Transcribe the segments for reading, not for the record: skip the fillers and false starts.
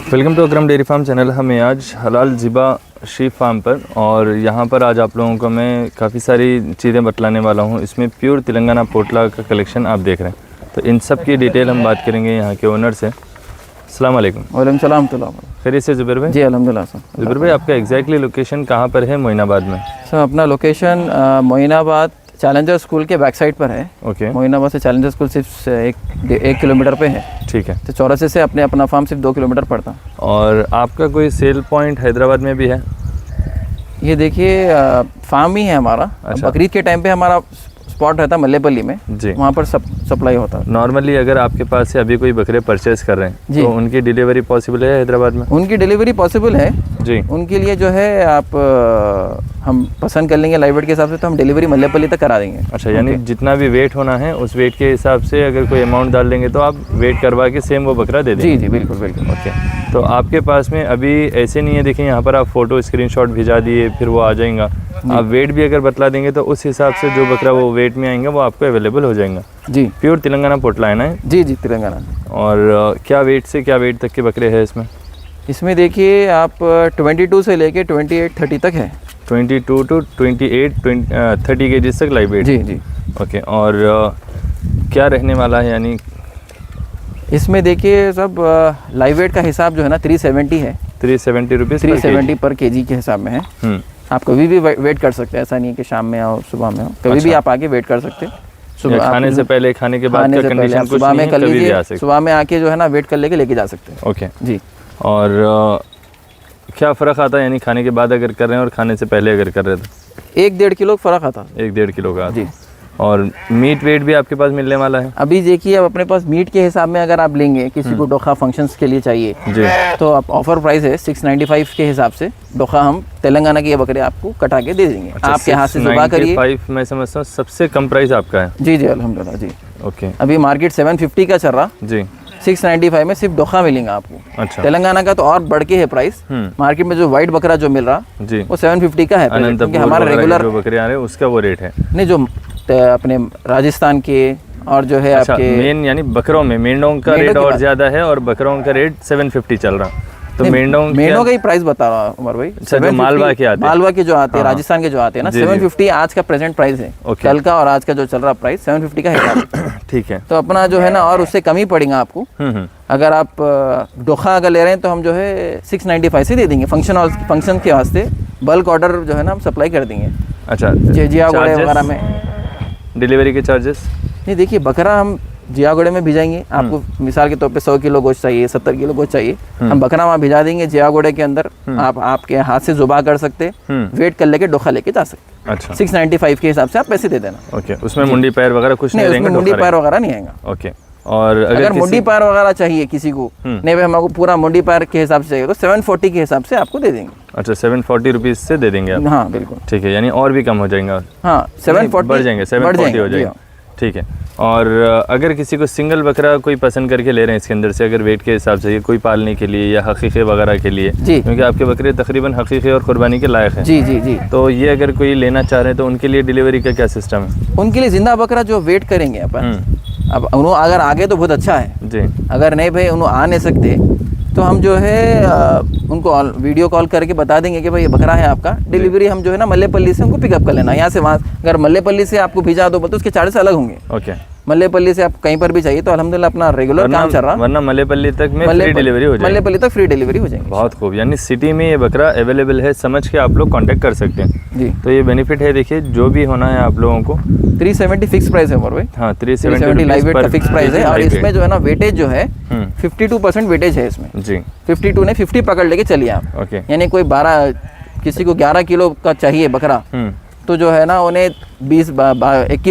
Welcome to Akram dairy farm channel. हमें आज हलाल ज़िबा शीप फार्म पर, और यहाँ पर आज आप लोगों को मैं काफ़ी सारी चीज़ें बतलाने वाला हूँ। इसमें प्योर तेलंगाना पोटला का कलेक्शन आप देख रहे हैं, तो इन सब की डिटेल हम बात करेंगे यहाँ के ओनर से। अस्सलाम वालेकुम। वालेकुम सलाम। खैरियत से ज़ुबैर भाई? जी अल्हम्दुलिल्लाह सर। ज़ुबैर भाई, आपका एग्जैक्टली लोकेशन कहाँ पर है मोइनाबाद में? सर अपना लोकेशन मोइनाबाद चैलेंजर स्कूल के बैक साइड पर है। ओके। मोइनाबाद से चैलेंजर स्कूल सिर्फ एक किलोमीटर पे है। ठीक है। तो चौरासे से अपना फार्म सिर्फ 2 किलोमीटर पड़ता है। और आपका कोई सेल पॉइंट हैदराबाद में भी है? ये देखिए फार्म ही है हमारा। अच्छा। बकरीद के टाइम पे हमारा स्पॉट रहता है मल्लेपल्ली में जी। वहाँ पर सप्लाई होता है। नॉर्मली अगर आपके पास से अभी कोई बकरे परचेस कर रहे हैं तो उनकी डिलीवरी पॉसिबल है हैदराबाद में? उनकी डिलीवरी पॉसिबल है जी। उनके लिए जो है आप हम पसंद कर लेंगे लाइव वेट के हिसाब से, तो हम डिलीवरी मल्लेपल्ली तक करा देंगे। अच्छा, यानी जितना भी वेट होना है उस वेट के हिसाब से अगर कोई अमाउंट डाल देंगे तो आप वेट करवा के सेम वो बकरा दे देंगे? जी जी बिल्कुल बिल्कुल। ओके। तो आपके पास में अभी ऐसे नहीं है, देखिए यहाँ पर आप फ़ोटो स्क्रीनशॉट भिजा दिए फिर वो आ जाएगा। आप वेट भी अगर बतला देंगे तो उस हिसाब से जो बकरा वो वेट में आएंगे वो आपको अवेलेबल हो जाएगा। जी। प्योर तेलंगाना पोटला है ना? जी जी तेलंगाना। और क्या वेट से क्या वेट तक के बकरे हैं इसमें? इसमें देखिए आप 22 से लेके 28-30 तक है। 22 टू 28 30 केजीज तक लाइव वेट? जी जी। ओके। और क्या रहने वाला है, यानी इसमें देखिए सब लाइव वेट का हिसाब जो है ना 370 है। 370 रुपीज़ 370 पर केजी के हिसाब में है। आप कभी भी वेट कर सकते हैं, ऐसा नहीं है कि शाम में आओ सुबह में हो, कभी भी आप आके वेट कर सकते हैं। सुबह खाने से पहले, खाने के बाद का कंडीशन कुछ सुबह में कर कभी भी आ लीजिए, सकते? सुबह में आके जो है ना वेट कर लेके जा सकते हैं। ओके जी। और क्या फ़र्क आता है, यानी खाने के बाद अगर कर रहे हैं और खाने से पहले अगर कर रहे हैं तो? 1-1.5 किलो फ़र्क आता है। 1-1.5 किलो का? जी। और मीट वेट भी आपके पास मिलने वाला है? अभी देखिए अब अपने पास मीट के हिसाब में अगर आप लेंगे, किसी को डोखा फंक्शंस के लिए चाहिए जी, तो आप ऑफर प्राइस है 695 के हिसाब से डोखा हम तेलंगाना के ये बकरे आपको कटा के दे देंगे। अच्छा, आपके हाथ से जुबा करिए। 695 मैं समझता हूँ सबसे कम प्राइस आपका है? जी जी अल्हम्दुलिल्लाह जी। ओके। अभी मार्केट 750 का चल रहा जी। 695 में सिर्फ डोखा मिलेगा आपको। अच्छा। तेलंगाना का तो और बढ़ के है प्राइस। मार्केट में जो व्हाइट बकरा जो मिल रहा जी वो 750 का है, क्योंकि हमारा रेगुलर जो बकरे आ रहे हैं उसका वो रेट है नहीं, जो अपने राजस्थान के और जो है अच्छा, आपके मेन यानी बकरों में मेंढों का रेट और ज्यादा है और बकरों का रेट 750 चल रहा। तो मेंढों का ही प्राइस बता रहा हूँ उमर भाई। जो मालवा के आते हैं, मालवा के जो आते हैं, राजस्थान के जो आते हैं ना, 750 आज का प्रेजेंट प्राइस है। कल का और आज का जो चल रहा प्राइस 750 का है। ठीक है। तो अपना जो है ना और उससे कम ही पड़ेगा आपको। अगर आप डोखा अगर ले रहे हैं तो हम जो है 695 से दे देंगे। फंक्शन के वास्ते बल्क ऑर्डर जो है ना हम सप्लाई कर देंगे। अच्छा, जियागोड़े वगैरह में डिलीवरी के चार्जेस? नहीं, देखिए बकरा हम जियागोड़े में भिजाएंगे, आपको मिसाल के तौर पे 100 किलो गोश्त चाहिए, 70 किलो गोश्त चाहिए, हम बकरा वहाँ भिजा देंगे जियागोड़े के अंदर। आप आपके हाथ से जुबा कर सकते, वेट कर लेके डोखा लेके जा सकते। अच्छा। 695 के हिसाब से आप पैसे दे देना। ओके। उसमें मुंडी पैर वगैरह कुछ नहीं उसमें मुंडी पैर वगैरह नहीं आएगा। ओके। और अगर मुंडी पैर वगैरह चाहिए किसी को, नहीं भाई हमको पूरा मुंडी पैर के हिसाब से चाहिए तो 740 के हिसाब से आपको दे देंगे। अच्छा, 740 रुपीज़ से दे देंगे आप? हाँ बिल्कुल। ठीक है, यानी और भी कम हो जाएगा? हाँ 740 बढ़ जाएंगे, 740 हो जाएगा। ठीक है। और अगर किसी को सिंगल बकरा कोई पसंद करके ले रहे हैं इसके अंदर से, अगर वेट के हिसाब से, ये कोई पालने के लिए या हकीक़े वगैरह के लिए, क्योंकि आपके बकरे तकरीबन हकीक़े और कुर्बानी के लायक हैं। जी जी जी। तो ये अगर कोई लेना चाह रहे हैं तो उनके लिए डिलीवरी का क्या सिस्टम है? उनके लिए जिंदा बकरा जो वेट करेंगे अपन, अब उन्होंने अगर आगे तो बहुत अच्छा है जी, अगर नहीं भाई उन्होंने आ नहीं सकते तो हम जो है उनको वीडियो कॉल करके बता देंगे कि भाई ये बकरा है आपका, डिलीवरी हम जो है ना मल्लेपल्ली से उनको पिकअप कर लेना। यहाँ से वहाँ अगर मल्लेपल्ली से आपको भिजा दो तो उसके चार्जेस अलग होंगे। ओके। मल्लेपल्ली से आप कहीं पर भी चाहिए तो अल्हम्दुलिल्लाह अपना रेगुलर काम चल रहा, वरना मल्लेपल्ली तक में फ्री डिलीवरी हो जाएगी। मल्लेपल्ली तक फ्री डिलीवरी हो जाएगी। बहुत खूब, यानी सिटी में ये बकरा अवेलेबल है, समझ के आप लोग कांटेक्ट कर सकते हैं। जी। तो ये बेनिफिट है, देखिए जो भी होना है आप लोगों को। 370 फिक्स प्राइस है भाई। हाँ, 370 लाइव वेट का फिक्स प्राइस है। और इसमें जो है ना वेटेज जो है 52% वेटेज है इसमें। जी। 52 ने 50 पकड़ लेके चलिए आप। ओके। यानी कोई 12 किसी को 11 किलो का चाहिए बकरा तो जो है ना उन्हें 21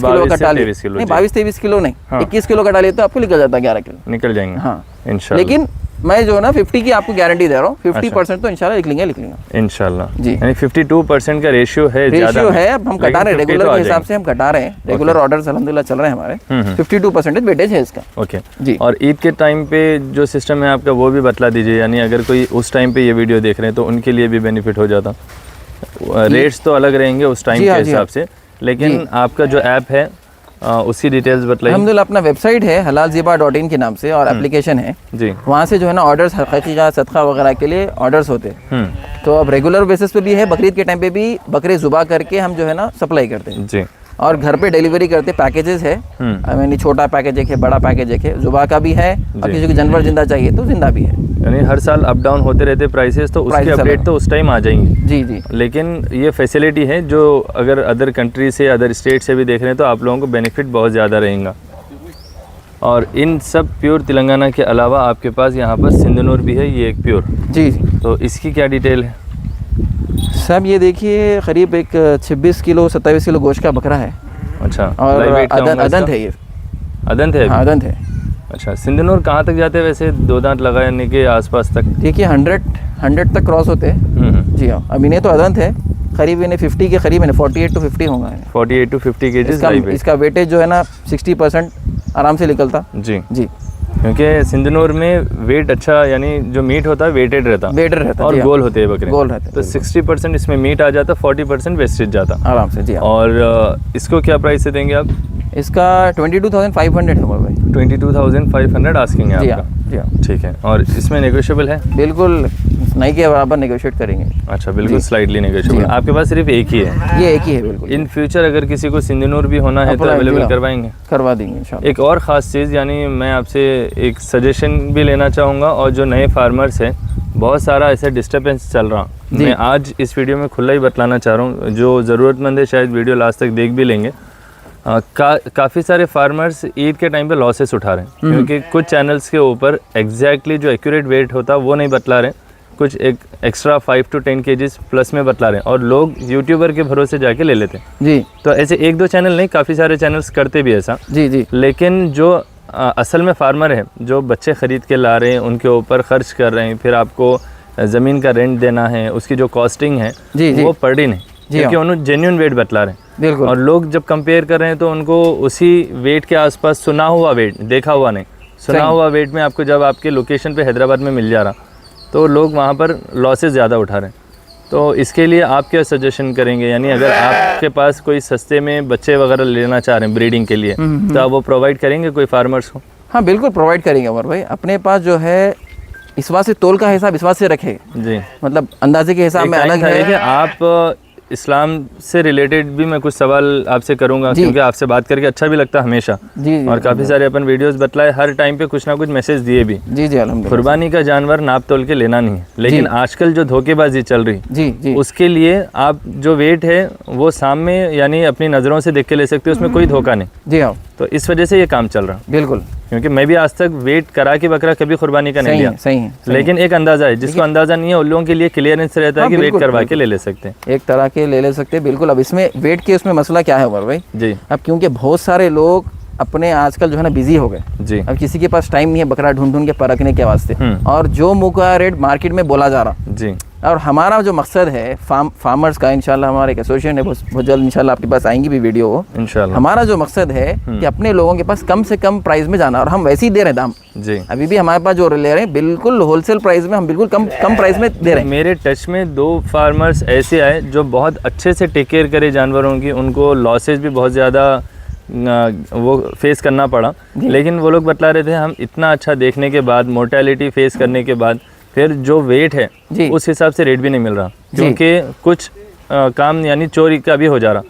किलो कटा ले, नहीं 22-23 किलो नहीं, 21 किलो कटा ले तो आपको निकल जाता है 11 किलो निकल जाएंगे। हाँ इंशाल्लाह। लेकिन मैं जो है ना 50 की आपको गारंटी दे रहा हूँ, 50% तो इंशाल्लाह लिख लेंगे इंशाल्लाह जी। यानी 52% का रेशियो है, रेशियो है। अब हम कटा रहे हैं रेगुलर के हिसाब से, हम कटा रहे हैं, रेगुलर ऑर्डर्स अल्हम्दुलिल्लाह चल रहे हैं हमारे। 52% वेटेज है इसका। ओके जी। और ईद के टाइम पे जो सिस्टम है आपका वो भी बतला दीजिए, यानी अगर कोई उस टाइम पे ये वीडियो देख रहे हैं तो उनके लिए भी बेनिफिट हो जाता। रेट्स तो अलग रहेंगे उस टाइम के हिसाब से, लेकिन आपका जो ऐप है उसकी डिटेल्स बताइए। अल्हम्दुलिल्लाह अपना वेबसाइट है halalziba.in के नाम से और एप्लीकेशन है जी। वहाँ से जो है ना ऑर्डर्स हकीका सदका वगैरह के लिए ऑर्डर्स होते हैं। तो अब रेगुलर बेसिस पे भी है, बकरीद के टाइम पे भी बकरे ज़ुबा करके हम जो है ना सप्लाई करते हैं जी। और घर पे डिलीवरी करते पैकेजेस है। यानी छोटा पैकेज एक है, बड़ा पैकेज एक है, ज़ुबा का भी है और किसी को जानवर जिंदा चाहिए तो जिंदा भी है। यानी हर साल अप डाउन होते रहते प्राइसेस, तो उसकी अपडेट तो उस टाइम आ जाएंगी। जी जी। लेकिन ये फैसिलिटी है जो अगर अदर कंट्री से अदर स्टेट से भी देख रहे हैं तो आप लोगों को बेनिफिट बहुत ज़्यादा रहेगा। और इन सब प्योर तेलंगाना के अलावा आपके पास यहाँ पर सिंधनूर भी है, ये एक प्योर। जी जी। तो इसकी क्या डिटेल है? सब ये देखिए करीब एक 26 किलो 27 किलो गोश्त का बकरा है। अच्छा। और लाइव वेट क्या होगा अदंत इसका? है ये। अदंत है? हाँ अदंत है। अच्छा। सिंधनूर कहाँ तक जाते हैं वैसे, 2 दांत लगाने के आसपास तक? देखिए 100 तक क्रॉस होते हैं। जी हाँ। अब इन्हें तो अदंत है, करीब इन्हें 50 के करीब, इन्हें 48 to 50 होगा। 48 to 50 केजीज इसका, लाइव वेट। इसका वेटेज जो है ना 60% आराम से निकलता। जी जी। क्योंकि सिंधनूर में वेट अच्छा, यानी जो मीट होता है वेटेड रहता, वेटेड रहता और जी हाँ। गोल होते हैं बकरे, गोल रहते हैं, तो 60% इसमें मीट आ जाता, 40% वेस्टेज जाता आराम से। जी हाँ। और इसको क्या प्राइस से देंगे आप? इसका 22,500 है उमर भाई। 22,500 आस्किंग है जी आपका? हाँ। जी हाँ। ठीक है। और इसमें नेगोशिएबल है? बिल्कुल नहीं के बराबर नेगोशिएट करेंगे। अच्छा, बिल्कुल स्लाइटली जी नेगोशिएबल। हाँ। आपके पास सिर्फ एक ही है? ये एक ही है बिल्कुल। इन फ्यूचर अगर किसी को सिंधनूर भी होना है तो अपना जी अवेलेबल हाँ। करवाएंगे? करवा देंगे इंशाल्लाह। एक और ख़ास चीज़, यानी मैं आपसे एक सजेशन भी लेना चाहूँगा, और जो नए फार्मर्स हैं बहुत सारा ऐसा डिस्टर्बेंस चल रहा, मैं आज इस वीडियो में खुला ही बतलाना चाह रहा हूँ। जो ज़रूरतमंद है शायद वीडियो लास्ट तक देख भी लेंगे। काफ़ी सारे फार्मर्स ईद के टाइम पे लॉसेस उठा रहे हैं, क्योंकि कुछ चैनल्स के ऊपर एग्जैक्टली जो एक्यूरेट वेट होता वो नहीं बतला रहे, कुछ एक एक्स्ट्रा 5 to 10 केजीज प्लस में बतला रहे हैं, और लोग यूट्यूबर के भरोसे जाके ले लेते हैं। जी। तो ऐसे 1-2 चैनल नहीं, काफ़ी सारे चैनल्स करते भी ऐसा। जी जी। लेकिन जो असल में फार्मर है, जो बच्चे ख़रीद के ला रहे हैं, उनके ऊपर ख़र्च कर रहे हैं, फिर आपको ज़मीन का रेंट देना है, उसकी जो कॉस्टिंग है वो पड़ ही नहीं, क्योंकि उन्होंने जेन्युइन वेट बतला रहे हैं। बिल्कुल। और लोग जब कंपेयर कर रहे हैं तो उनको उसी वेट के आसपास सुना हुआ वेट, देखा हुआ नहीं, सुना हुआ वेट में आपको जब आपके लोकेशन पे हैदराबाद में मिल जा रहा, तो लोग वहाँ पर लॉसेस ज़्यादा उठा रहे हैं। तो इसके लिए आप क्या सजेशन करेंगे? यानी अगर आपके पास कोई सस्ते में बच्चे वगैरह लेना चाह रहे हैं ब्रीडिंग के लिए, तो आप वो प्रोवाइड करेंगे कोई फार्मर्स को? हाँ बिल्कुल प्रोवाइड करेंगे उमर भाई। अपने पास जो है इस बात से तोल का हिसाब इस बात से रखे जी, मतलब अंदाजे के हिसाब में अलग है। कि आप इस्लाम से रिलेटेड भी मैं कुछ सवाल आपसे करूंगा, क्योंकि आपसे बात करके अच्छा भी लगता है हमेशा। जी। और काफ़ी सारे अपन वीडियोस बतलाए, हर टाइम पे कुछ ना कुछ मैसेज दिए भी। जी जी अल्हम्दुलिल्लाह। कुर्बानी का जानवर नाप तोल के लेना नहीं है, लेकिन आजकल जो धोखेबाजी चल रही, जी जी, उसके लिए आप जो वेट है वो सामने यानी अपनी नज़रों से देख के ले सकते हो, उसमें कोई धोखा नहीं। जी हाँ। तो इस वजह से ये काम चल रहा। बिल्कुल। क्योंकि मैं भी आज तक वेट करा के बकरा कभी कुर्बानी का नहीं लिया। सही है। लेकिन एक अंदाजा है, जिसको अंदाजा नहीं है उन लोगों के लिए क्लियरेंस रहता है कि वेट करवा के ले सकते हैं। एक तरह के ले सकते हैं बिल्कुल। अब इसमें वेट के उसमें मसला क्या है उमर भाई जी, अब क्योंकि बहुत सारे लोग अपने आजकल जो है ना बिजी हो गए जी। अब किसी के पास टाइम नहीं है बकरा ढूंढ के परखने के वास्ते, और जो मुँह का रेट मार्केट में बोला जा रहा जी। और हमारा जो मकसद है फार्मर्स का, इंशाल्लाह हमारे एक एसोसिएशन है, बहुत जल्द इंशाल्लाह आपके पास आएंगी भी वीडियो इंशाल्लाह। हमारा जो मकसद है कि अपने लोगों के पास कम से कम प्राइस में जाना, और हम वैसे ही दे रहे हैं दाम। जी, अभी भी हमारे पास जो ले रहे हैं बिल्कुल होलसेल प्राइस में, हम बिल्कुल कम प्राइस में दे रहे हैं। मेरे टच में 2 फार्मर्स ऐसे आए जो बहुत अच्छे से टेक केयर करे जानवरों की, उनको लॉसेज भी बहुत ज़्यादा वो फेस करना पड़ा, लेकिन वो लोग बतला रहे थे हम इतना अच्छा देखने के बाद, मोर्टेलिटी फेस करने के बाद, फिर जो वेट है उस हिसाब से रेट भी नहीं मिल रहा, क्योंकि कुछ काम यानी चोरी का भी हो जा रहा।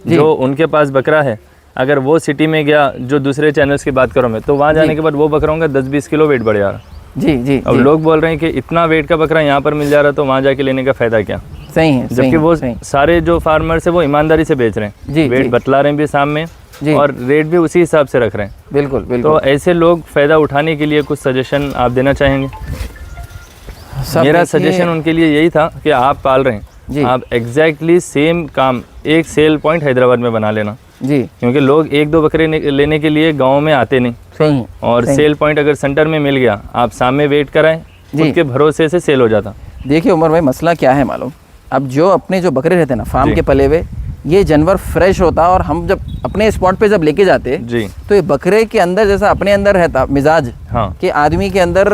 जो उनके पास बकरा है, अगर वो सिटी में गया, जो दूसरे चैनल्स की बात करूँ मैं, तो वहाँ जाने के बाद वो बकरों का 10-20 किलो वेट बढ़ जा रहा। जी जी। अब लोग बोल रहे हैं कि इतना वेट का बकरा यहाँ पर मिल जा रहा, तो वहाँ जाके लेने का फ़ायदा क्या? सही है। जबकि वो सारे जो फार्मर्स है वो ईमानदारी से बेच रहे हैं, वेट बतला रहे हैं भी सामने, और रेट भी उसी हिसाब से रख रहे हैं। बिल्कुल बिल्कुल। तो ऐसे लोग फ़ायदा उठाने के लिए कुछ सजेशन आप देना चाहेंगे? मेरा सजेशन उनके लिए यही था कि आप पाल रहे हैं, आप एग्जैक्टली सेम काम एक सेल पॉइंट हैदराबाद में बना लेना जी, क्योंकि लोग 1-2 बकरे लेने के लिए गांव में आते नहीं। सही। और सेल पॉइंट अगर सेंटर में मिल गया, आप सामने वेट कराएं, उसके भरोसे से सेल हो जाता। देखिए उमर भाई मसला क्या है मालूम, अब जो अपने जो बकरे रहते हैं ना फार्म के पले हुए, ये जानवर फ्रेश होता और हम जब अपने स्पॉट पे जब लेके जाते जी तो ये बकरे के अंदर जैसा अपने अंदर रहता मिजाज हाँ कि आदमी के अंदर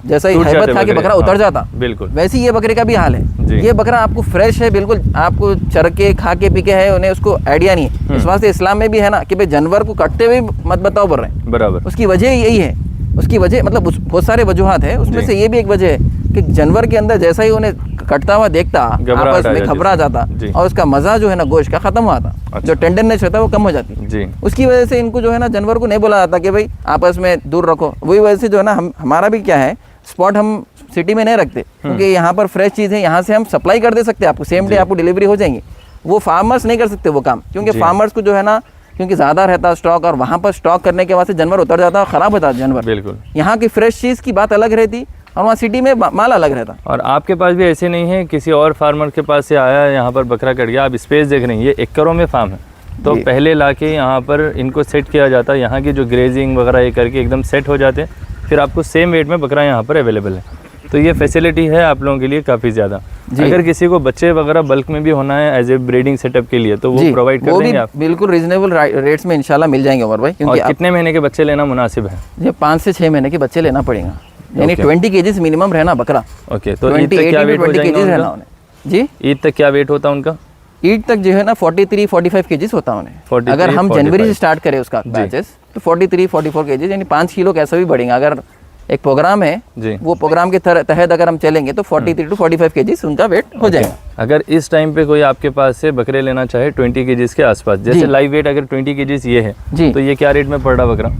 जैसा ही टूट हैबत जाते खा के बकरे, बकरा उतर हाँ, जाता, बिल्कुल वैसे ही ये बकरे का भी हाल जी। है। ये बकरा आपको फ्रेश है बिल्कुल, आपको चर के खा के पी के है, उन्हें उसको आइडिया नहीं है। इस वास्ते इस्लाम में भी है ना कि भाई जानवर को कटते हुए मत बताओ बोल रहे हैं। बराबर उसकी वजह यही है, उसकी वजह मतलब बहुत सारे वजूहात है, उसमें जी। से ये भी एक वजह है कि जानवर के अंदर जैसा ही उन्हें कटता हुआ देखता घबराहट आपस आ में जाती घबरा है। जाता जी। और उसका मजा जो है ना गोश्त का खत्म हुआ था, अच्छा। जो टेंडरनेस रहता है वो कम हो जाती। जी उसकी वजह से इनको जो है ना जानवर को नहीं बोला जाता कि भाई आपस में दूर रखो। वही वजह से जो है ना हमारा भी क्या है, स्पॉट हम सिटी में नहीं रखते क्योंकि यहाँ पर फ्रेश चीज़ है, यहाँ से हम सप्लाई कर दे सकते हैं आपको, सेम डे आपको डिलीवरी हो जाएंगी। वो फार्मर्स नहीं कर सकते वो काम, क्योंकि जी। फार्मर्स को जो है ना क्योंकि ज़्यादा रहता स्टॉक और वहाँ पर स्टॉक करने के बाद से जानवर उतर जाता और ख़राब होता जानवर। बिल्कुल। यहाँ की फ्रेश चीज़ की बात अलग रहती और वहाँ सिटी में माल अलग रहता। और आपके पास भी ऐसे नहीं है किसी और फार्मर के पास से आया यहाँ पर बकरा कट गया, आप स्पेस देख रहे हैं, ये एकड़ों में फार्म है, तो जी। पहले लाके यहाँ पर इनको सेट किया जाता, यहाँ की जो ग्रेजिंग वगैरह ये करके एकदम सेट हो जाते, फिर आपको सेम वेट में बकरा यहाँ पर अवेलेबल है। तो ये फैसिलिटी है आप लोगों के लिए काफ़ी ज़्यादा। अगर किसी को बच्चे वगैरह बल्क में भी होना है एज ए ब्रीडिंग सेटअप के लिए तो वो प्रोवाइड कर देंगे आप? बिल्कुल रीजनेबल रेट्स में इंशाल्लाह मिल जाएंगे उमर भाई। और क्योंकि कितने महीने के बच्चे लेना मुनासिब है? ये 5 से 6 महीने के बच्चे लेना पड़ेगा, यानी 20 केजीज मिनिमम रहना बकरा। ओके, तो ईद तक क्या वेट हो जाएगा रहना उनका? उन्हें जी। ईद तक क्या वेट होता है उनका? ईद तक जो है ना 43-45 केजीज होता है उन्हें। 43, अगर हम 45 जनवरी से स्टार्ट करें उसका बैचेस तो 43-44 केजीज यानी 5 किलो कैसा भी बढ़ेगा। अगर एक प्रोग्राम है जी, वो प्रोग्राम के तहत अगर हम चलेंगे तो 43 to 45 केजीज उनका वेट हो जाएगा। अगर इस टाइम पे कोई आपके पास से बकरे लेना चाहे 20 केजीज के आसपास, जैसे लाइव वेट अगर 20 केजीज ये है जी। तो ये क्या रेट में पड़ रहा बकरा?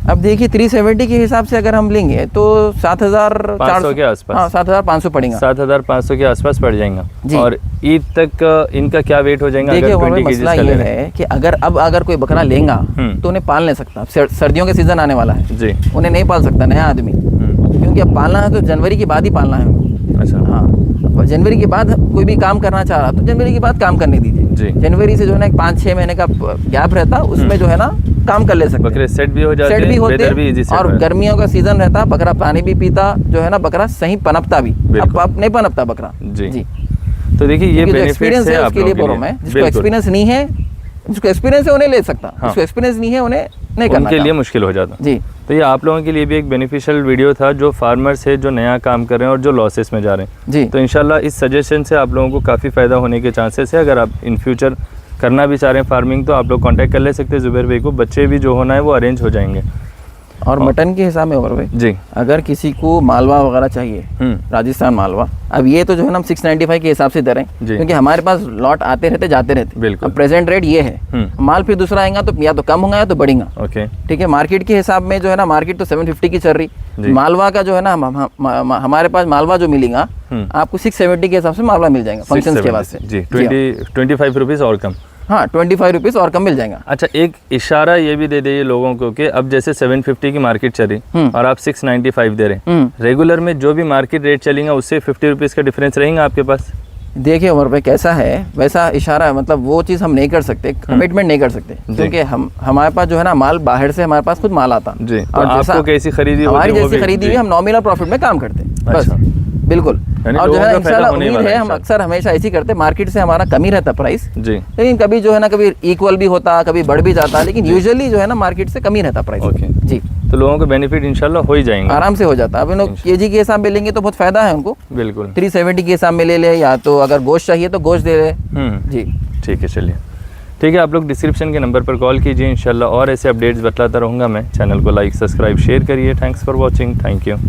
अब देखिए 370 के हिसाब से अगर हम लेंगे तो 7,400 के आसपास। हाँ 7,500 पड़ेगा। 7,500 के आसपास पड़ जाएगा। जी। और ईद तक इनका क्या वेट हो जाएगा? देखिए अगर और 20 मसला केजीज का ये ले रहे हैं? है कि अगर कोई बकरा लेगा तो उन्हें पाल नहीं सकता। सर्दियों का सीजन आने वाला है, जी। उन्हें नहीं पाल सकता नया आदमी, क्योंकि अब पालना है तो जनवरी के बाद ही पालना है उनको। अच्छा हाँ, अब जनवरी के बाद कोई भी काम करना चाह रहा तो जनवरी के बाद काम करने दीजिए। जी। जनवरी से जो है ना 5-6 महीने का गैप रहता, उसमें जो है ना काम कर ले सकते। बकरे सेट भी हो जाते सेट भी हैं, होते वेदर भी इजी और गर्मियों का सीजन रहता, बकरा पानी भी पीता, जो है ना बकरा सही पनपता भी। अब नहीं पनपता बकरा। जी। तो देखिए ये जो बेनिफिट्स एक्सपीरियंस है है आप उसके लिए लोगों बोल के रहा हूं मैं, लिए। जिसको बिल्कुल। एक्सपीरियंस नहीं है, जिसको एक्सपीरियंस है उन्हें ले सकता, जिसको एक्सपीरियंस नहीं है उन्हें नहीं करना उनके लिए काम। मुश्किल हो जाता। जी तो ये आप लोगों के लिए भी एक बेनिफिशियल वीडियो था, जो फार्मर्स है जो नया काम कर रहे हैं और जो लॉसेस में जा रहे हैं। जी तो इंशाल्लाह इस सजेशन से आप लोगों को काफ़ी फ़ायदा होने के चांसेस है। अगर आप इन फ्यूचर करना भी चाह रहे हैं फार्मिंग तो आप लोग कांटेक्ट कर ले सकते हैं ज़ुबैर भाई को, बच्चे भी जो होना है वो अरेंज हो जाएंगे। और मटन के हिसाब में और भाई जी। अगर किसी को मालवा वगैरह चाहिए, राजस्थान मालवा, अब ये तो जो है ना हम 695 के हिसाब से दे रहे हैं, जी। क्योंकि हमारे पास लॉट आते रहते जाते रहते। बिल्कुल। अब प्रेजेंट रेट ये है, माल फिर दूसरा आएगा तो या तो कम होगा या तो बढ़ेगा। ओके। ठीक है, मार्केट के हिसाब में जो है ना मार्केट तो 750 की चल रही, मालवा का जो है ना हमारे पास मालवा जो मिलेगा आपको 670 के हिसाब से मालवा मिल जाएगा फंक्शंस के वास्ते। जी, 25 रुपीज़ और कम। हाँ 25 रुपीज़ और कम मिल जाएगा। अच्छा, एक इशारा ये भी दे दीजिए लोगों को कि अब जैसे 750 की मार्केट चली और आप 695 दे रहे हैं, रेगुलर में जो भी मार्केट रेट चलेगा उससे 50 रुपीज़ का डिफरेंस रहेगा आपके पास? देखिए उमर भाई कैसा है वैसा इशारा है, मतलब वो चीज़ हम नहीं कर सकते, कमिटमेंट नहीं कर सकते, क्योंकि हमारे पास जो है ना माल बाहर से हमारे पास खुद माल आता जी। तो आपको कैसी खरीदी होती है? हमारी जैसी खरीदी हुई हम नॉमिनल प्रॉफिट में काम करते हैं बस। बिल्कुल। और जो है इंशाल्लाह उम्मीद है, हम अक्सर हमेशा ऐसी करते, मार्केट से हमारा कम ही रहता प्राइस जी, लेकिन कभी जो है ना कभी इक्वल भी होता, कभी बढ़ भी जाता, लेकिन यूजुअली जो है ना मार्केट से कम ही रहता प्राइस। ओके जी। तो लोगों को बेनिफिट इंशाल्लाह हो ही जाएंगे, आराम से हो जाता। अब लोग केजी के हिसाब में लेंगे तो बहुत फायदा है उनको। बिल्कुल। 370 के हिसाब में ले ले, या तो अगर गोश्त चाहिए तो गोश्त दे ले। जी ठीक है, चलिए ठीक है। आप लोग डिस्क्रिप्शन के नंबर पर कॉल कीजिए, इंशाल्लाह और ऐसे अपडेट्स बतलाता रहूँगा मैं। चैनल को लाइक सब्सक्राइब शेयर करिए। Thanks for watching. Thank you.